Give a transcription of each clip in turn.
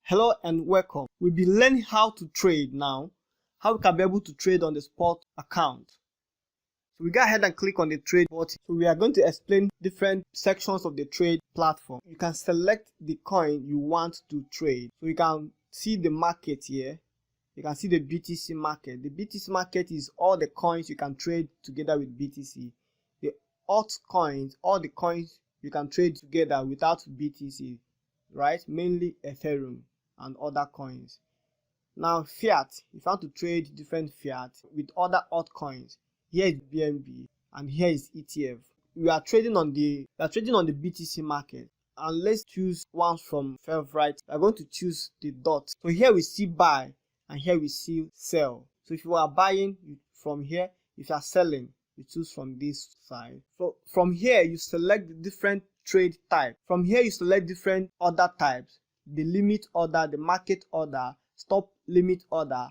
Hello and welcome. We'll be learning how to trade now, how we can be able to trade on the spot account. So we go ahead and click on the trade button. So we are going to explain different sections of the trade platform. You can select the coin you want to trade. So you can see the market here. You can see the BTC market. The BTC market is all the coins you can trade together with BTC. The altcoins, all the coins you can trade together without BTC, right? Mainly Ethereum and other coins. Now fiat, if you want to trade different fiat with other altcoins, here is BNB and here is ETF. We are trading on the BTC market, and let's choose one from favorite. We are going to choose the dot. So here we see buy and here we see sell. So if you are buying from here, if you are selling, you choose from this side. So from here you select the different trade type. From here you select different order types: the limit order, the market order, stop limit order,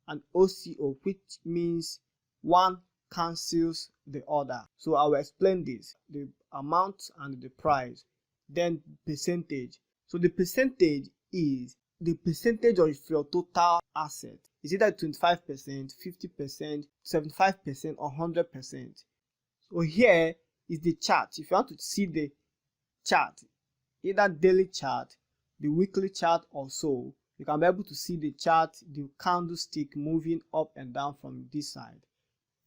and OCO, which means one cancels the order. So I will explain this: the amount and the price. Then percentage. So the percentage is the percentage of your total asset. Is either 25%, 50%, 75%, or 100%. So here is the chart. If you want to see the chart, either daily chart, the weekly chart, or so, you can be able to see the chart, the candlestick moving up and down from this side.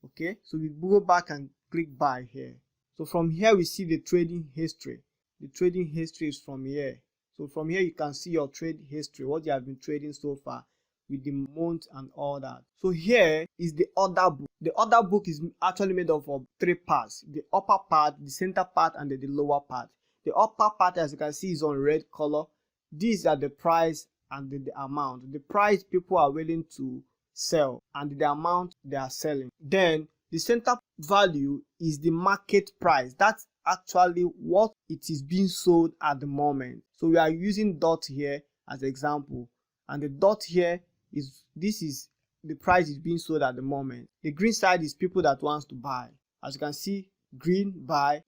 Okay, so we go back and click buy here. So from here we see the trading history. The trading history is from here. So from here you can see your trade history, what you have been trading so far, with the month and all that. So here is the order book. The order book is actually made up of three parts: the upper part, the center part, and the lower part. The upper part, as you can see, is on red color. These are the price and the amount. The price people are willing to sell and the amount they are selling. Then the center value is the market price. That's actually what it is being sold at the moment. So we are using dot here as example, and the dot here is the price is being sold at the moment. The green side is people that wants to buy. As you can see, green buy,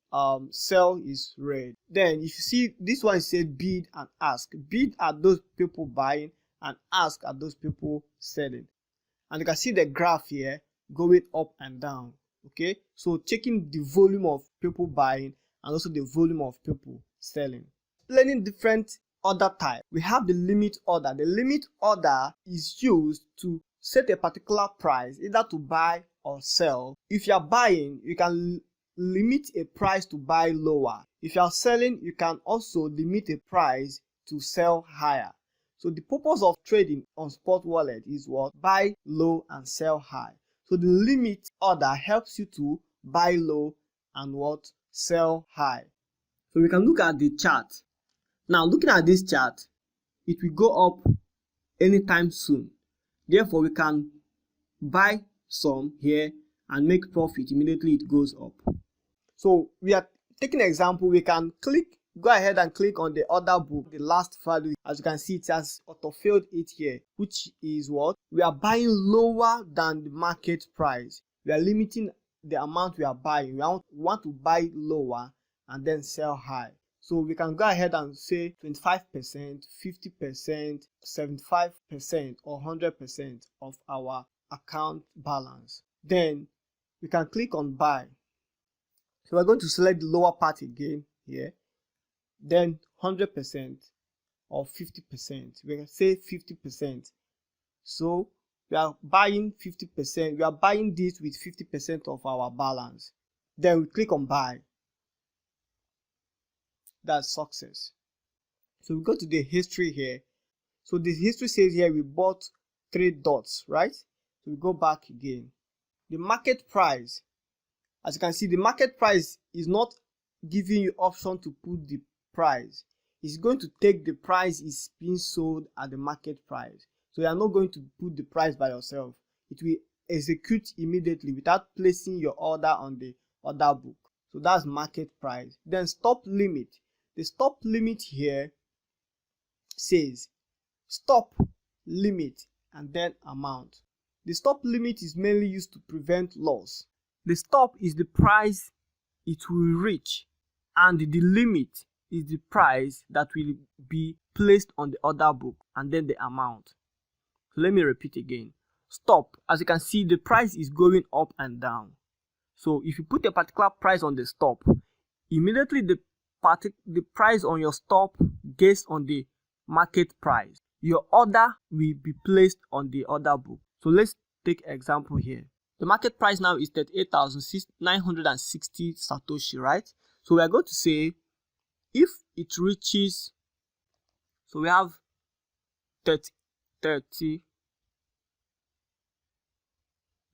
sell is red. Then if you see this one, it says bid and ask. Bid are those people buying and ask are those people selling. And you can see the graph here going up and down. Okay, so checking the volume of people buying and also the volume of people selling. Explaining different order type. We have the limit order. The limit order is used to set a particular price, either to buy or sell. If you are buying, you can limit a price to buy lower. If you are selling, you can also limit a price to sell higher. So the purpose of trading on spot wallet is what? Buy low and sell high. So the limit order helps you to buy low and what? Sell high. So we can look at the chart. Now looking at this chart, it will go up anytime soon. Therefore we can buy some here and make profit immediately it goes up. So we are taking an example. We can go ahead and click on the order book, the last value. As you can see, it has auto-filled it here, which is what? We are buying lower than the market price. We are limiting the amount we are buying. We want to buy lower and then sell high. So we can go ahead and say 25%, 50%, 75%, or 100% of our account balance. Then we can click on buy. So we're going to select the lower part again here. Then 100% or 50%. We can say 50%. So we are buying 50%. We are buying this with 50% of our balance. Then we click on buy. That's success. So we go to the history here. So the history says here we bought 3 dots, right? So we go back again. The market price, as you can see, the market price is not giving you option to put the price. It's going to take the price is being sold at the market price. So you are not going to put the price by yourself. It will execute immediately without placing your order on the order book. So that's market price. Then stop limit. The stop limit here says stop limit and then amount. The stop limit is mainly used to prevent loss. The stop is the price it will reach, and the limit is the price that will be placed on the order book and then the amount. So let me repeat again. Stop. As you can see, the price is going up and down. So if you put a particular price on the stop, immediately the price on your stop based on the market price. Your order will be placed on the order book. So let's take an example here. The market price now is 38,960 Satoshi, right? So we are going to say if it reaches, so we have 30,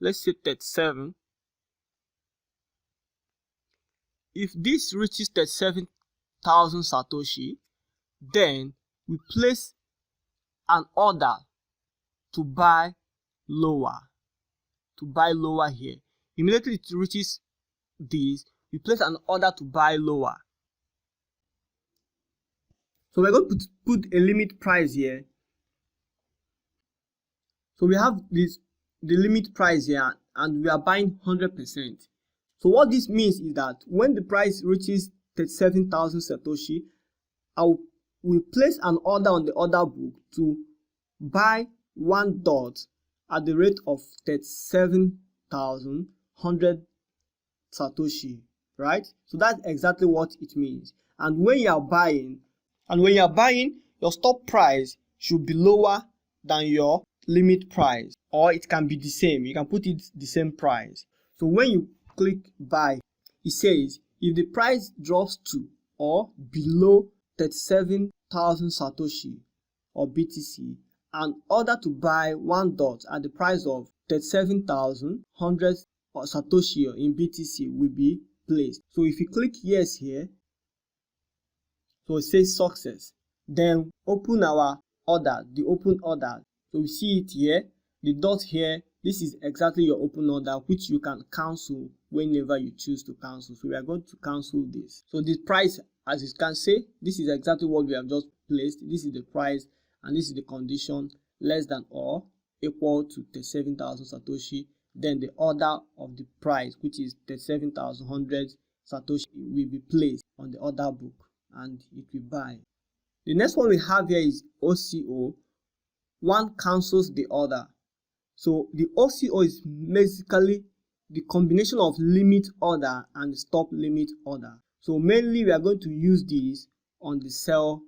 let's say 37. If this reaches 37,000 Satoshi, then we place an order to buy lower. Here. Immediately it reaches this, we place an order to buy lower. So we're going to put a limit price here. So we have the limit price here, and we are buying 100%. So what this means is that when the price reaches 37,000 Satoshi, we place an order on the order book to buy one dot at the rate of 37,100 Satoshi, right? So that's exactly what it means. And when you are buying, your stop price should be lower than your limit price, or it can be the same. You can put it the same price. So when you click buy, it says if the price drops to or below 37,000 Satoshi or BTC, an order to buy one dot at the price of 37,100 Satoshi in BTC will be placed. So if you click yes here, so it says success. Then open our order, the open order. So we see it here, the dot here. This is exactly your open order, which you can cancel whenever you choose to cancel. So we are going to cancel this. So the price, as you can see, this is exactly what we have just placed. This is the price, and this is the condition: less than or equal to 37,000 Satoshi. Then the order of the price, which is 37,100 Satoshi, will be placed on the order book and it will buy. The next one we have here is OCO. One cancels the order. So the OCO is basically the combination of limit order and stop limit order. So mainly we are going to use this on the sell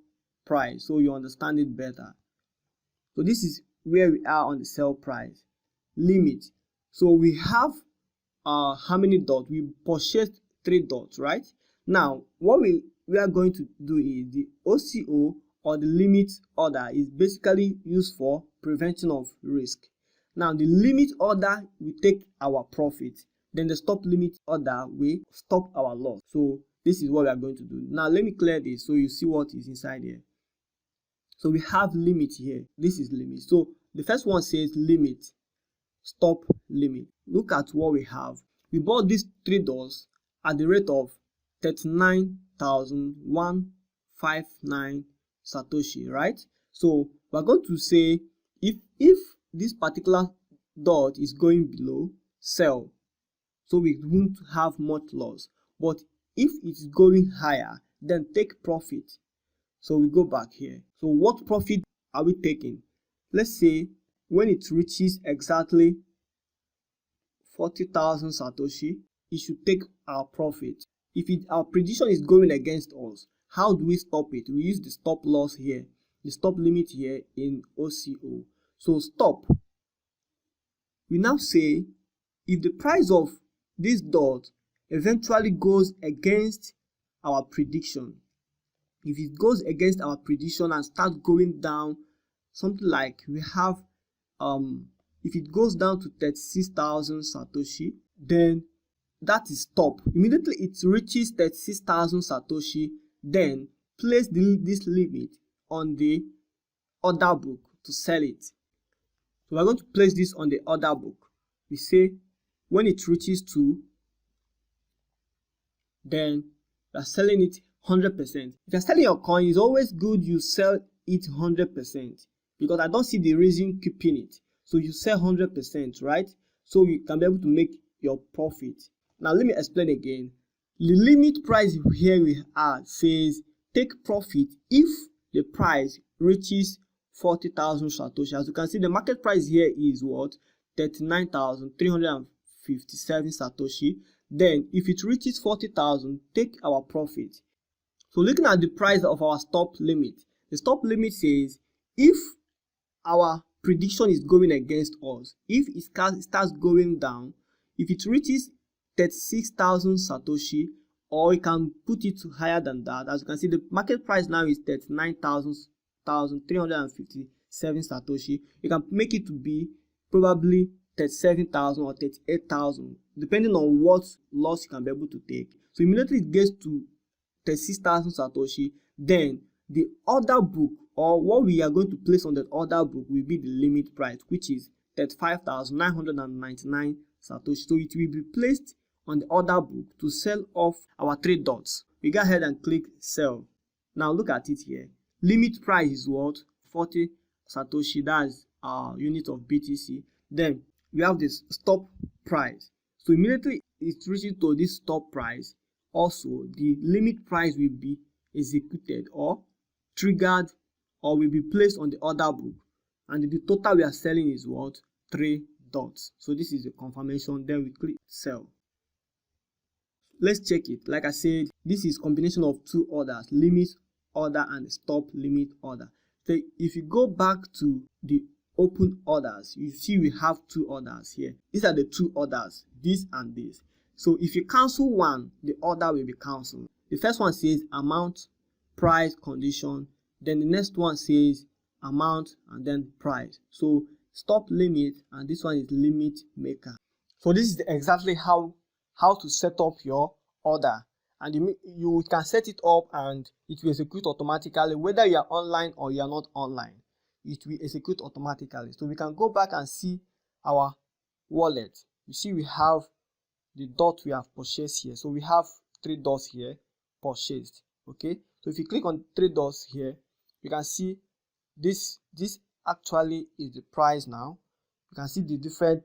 price so you understand it better. So this is where we are on the sell price. Limit. So we have how many dots? We purchased 3 dots, right? Now what we are going to do is the OCO, or the limit order, is basically used for prevention of risk. Now the limit order will take our profit, then the stop limit order will stop our loss. So this is what we are going to do. Now let me clear this so you see what is inside here. So we have limit here. This is limit. So the first one says limit, stop limit. Look at what we have. We bought these 3 dollars at the rate of 39,159 Satoshi, right? So we're going to say if this particular dot is going below, sell, so we won't have much loss. But if it's going higher, then take profit. So we go back here. So what profit are we taking? Let's say when it reaches exactly 40,000 Satoshi, it should take our profit. If our prediction is going against us, how do we stop it? We use the stop loss here, the stop limit here in OCO. So stop. We now say if the price of this dot eventually goes against our prediction, if it goes against our prediction and starts going down, something like we have if it goes down to 36,000 Satoshi, then that is stop. Immediately it reaches 36,000 Satoshi, then place this limit on the order book to sell it. So we're going to place this on the order book. We say when it reaches 2, then we are selling it 100%. If you're selling your coin, it's always good you sell it 100%, because I don't see the reason keeping it. So you sell 100%, right? So you can be able to make your profit. Now let me explain again. The limit price here we are says take profit if the price reaches 40,000 Satoshi. As you can see, the market price here is what? 39,357 Satoshi. Then if it reaches 40,000, take our profit. So looking at the price of our stop limit, the stop limit says if our prediction is going against us, if it starts going down, if it reaches 36,000 Satoshi, or you can put it higher than that. As you can see, the market price now is 39,357 Satoshi. You can make it to be probably 37,000 or 38,000, depending on what loss you can be able to take. So immediately it gets to 36,000 Satoshi, then the order book, or what we are going to place on that order book, will be the limit price, which is 35,999 Satoshi. So it will be placed on the order book to sell off our 3 dots. We go ahead and click sell. Now look at it here. Limit price is what? 40 Satoshi. That's our unit of BTC. Then we have this stop price. So immediately it reaches to this stop price, also the limit price will be executed or triggered, or will be placed on the order book, and the total we are selling is what? 3 dots. So this is the confirmation. Then we click sell. Let's check it. Like I said, this is combination of 2 orders, limit order and stop limit order. So if you go back to the open orders, you see we have 2 orders here. These are the 2 orders, this and this. So if you cancel one, the order will be cancelled. The first one says amount, price, condition. Then the next one says amount and then price. So stop limit, and this one is limit maker. So this is exactly how to set up your order, and you can set it up and it will execute automatically, whether you are online or you are not online. It will execute automatically. So we can go back and see our wallet. You see we have the dot we have purchased here. So we have 3 dots here purchased. Okay, so if you click on 3 dots here, you can see this actually is the price. Now you can see the different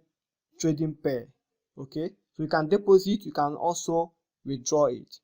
trading pair. Okay, so you can deposit, you can also withdraw it.